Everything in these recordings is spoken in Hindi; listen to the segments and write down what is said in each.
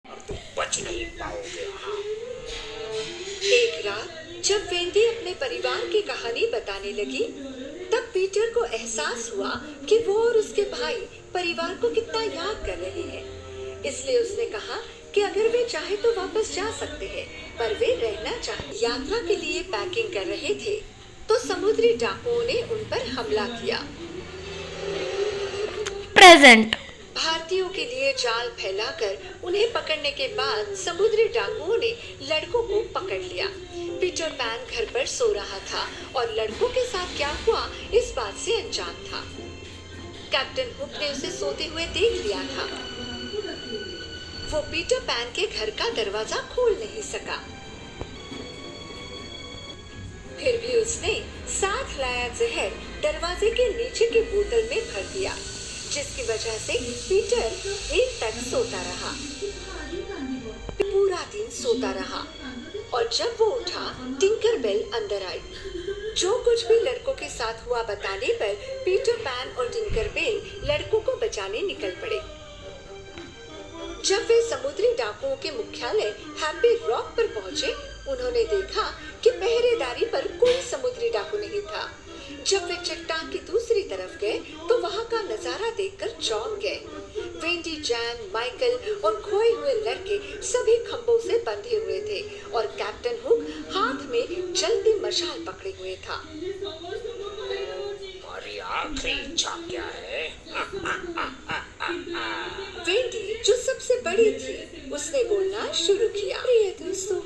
अब तुम बच नहीं पाओगे। हाँ। एक रात जब वेंडी अपने परिवार की कहानी बताने लगी, तब पीटर को एहसास हुआ कि वो और उसके भाई परिवार को कितना याद कर रहे हैं। इसलिए उसने कहा कि अगर वे चाहे तो वापस जा सकते हैं, पर वे रहना चाहे। यात्रा के लिए पैकिंग कर रहे थे तो समुद्री डाकुओं ने उन पर हमला किया। प्रेजेंट। भारतीयों के लिए जाल फैलाकर उन्हें पकड़ने के बाद समुद्री डाकुओं ने लड़कों को पकड़ लिया। पीटर पैन घर पर सो रहा था और लड़कों के साथ क्या हुआ इस बात से अनजान था। कैप्टन हुक ने उसे सोते हुए देख लिया था। वो पीटर पैन के घर का दरवाजा खोल नहीं सका। फिर भी उसने साथ लाया जहर दरवाजे के नीचे की बोतल में भर दिया, जिसकी वजह से पीटर देर तक सोता रहा। पूरा दिन सोता रहा और जब वो उठा, टिंकरबेल अंदर आई। जो कुछ भी लड़कों के साथ हुआ बताने पर पीटर पैन और टिंकरबेल लड़कों को बचाने निकल पड़े। जब वे समुद्री डाकुओं के मुख्यालय हैप्पी रॉक पर पहुंचे, उन्होंने देखा कि पहरेदारी पर कोई समुद्री डाकू नहीं था। जब वे चट्टान की दूसरी तरफ गए तो वहां का नजारा देखकर चौंक गए। वेंडी, जैन, माइकल और खोए हुए लड़के सभी खंभों से बंधे हुए थे और कैप्टन हुक हाथ में जलती मशाल पकड़े हुए था। हमारी आखिरी इच्छा क्या है? वेंडी, जो सबसे बड़ी थी, उसने बोलना शुरू किया। प्रिय दोस्तों,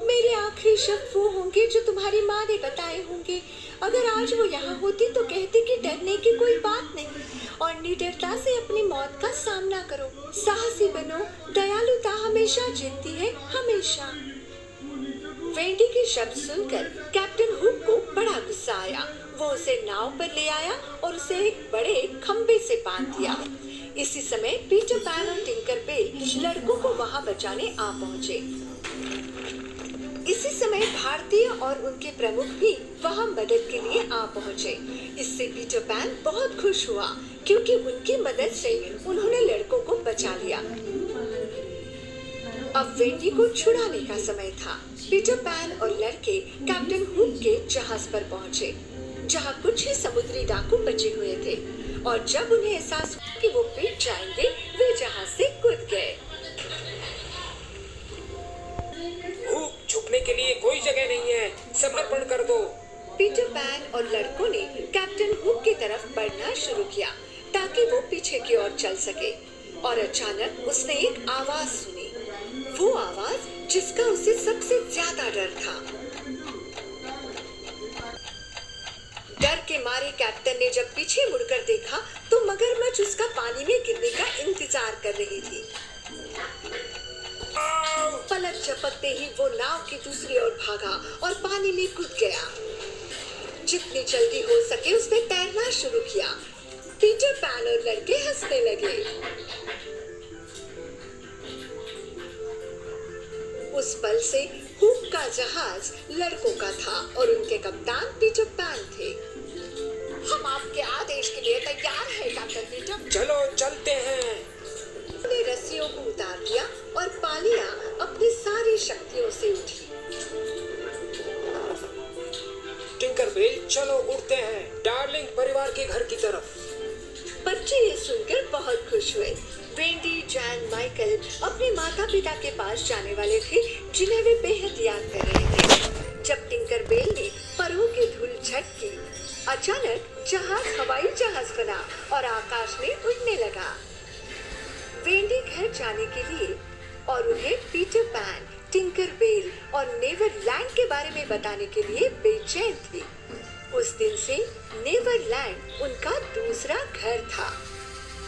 मेरे आखिरी शब्द वो होंगे जो तुम्हारी माँ ने बताए होंगे। अगर आज वो यहाँ होती तो कहती कि डरने की कोई बात नहीं और निडरता से अपनी मौत का सामना करो। साहसी बनो, दयालुता हमेशा जीतती है, हमेशा। वेंडी के शब्द सुनकर कैप्टन हुक को बड़ा गुस्सा आया। वो उसे नाव पर ले आया और उसे एक बड़े खंबे से बांध दिया। इसी समय पीटर पैन और टिंकरबेल लड़कों को वहां बचाने आ पहुंचे। इसी समय भारतीय और उनके प्रमुख भी वहां मदद के लिए आ पहुंचे। इससे पीटर पैन बहुत खुश हुआ क्योंकि उनकी मदद से उन्होंने लड़कों को बचा लिया। अब वेंडी को छुड़ाने का समय था। पीटर पैन और लड़के कैप्टन हुक के जहाज पर पहुंचे, जहां कुछ ही समुद्री डाकू बचे हुए थे, और जब उन्हें एहसास हुआ कि वो पिट जाएंगे, वे जहाज से कूद गए। हुक, छुपने के लिए कोई जगह नहीं है, समर्पण कर दो। पीटर पैन और लड़कों ने कैप्टन हुक की तरफ बढ़ना शुरू किया ताकि वो पीछे की ओर चल सके, और अचानक उसने एक आवाज सुनी। वो आवाज जिसका उसे सबसे ज्यादा डर था। डर के मारे कैप्टन ने जब पीछे मुड़कर देखा तो मगरमच्छ उसका पानी में गिरने का इंतजार कर रही थी। पलक झपकते ही वो नाव की दूसरी ओर भागा और पानी में कूद गया। जितनी जल्दी हो सके उसने तैरना शुरू किया। पीटर पैन और लड़के हंसने लगे। उस पल से हुक का जहाज लड़कों का था और उनके कप्तान पीटर पैन थे। हम आपके आदेश के लिए तैयार हैं, कैप्टन पीटर। चलो चलते हैं। उन्होंने रस्सियों को उतार दिया और पालिया अपनी सारी शक्तियों से उठी। टिंकरबेल, चलो उड़ते हैं डार्लिंग परिवार के घर की तरफ। बच्चे ये सुनकर बहुत खुश हुए। वेंडी, जैन, माइकल अपने माता पिता के पास जाने वाले थे, जिन्हें वे बेहद याद कर रहे थे। जब टिंकरबेल ने परों की धूल झटकी, अचानक जहाज हवाई जहाज बना और आकाश में उड़ने लगा। वेंडी घर जाने के लिए और उन्हें पीटर पैन, टिंकरबेल और नेवरलैंड के बारे में बताने के लिए बेचैन थी। उस दिन से नेवरलैंड उनका दूसरा घर था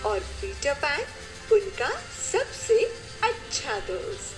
और पीटर पैन उनका सबसे अच्छा दोस्त।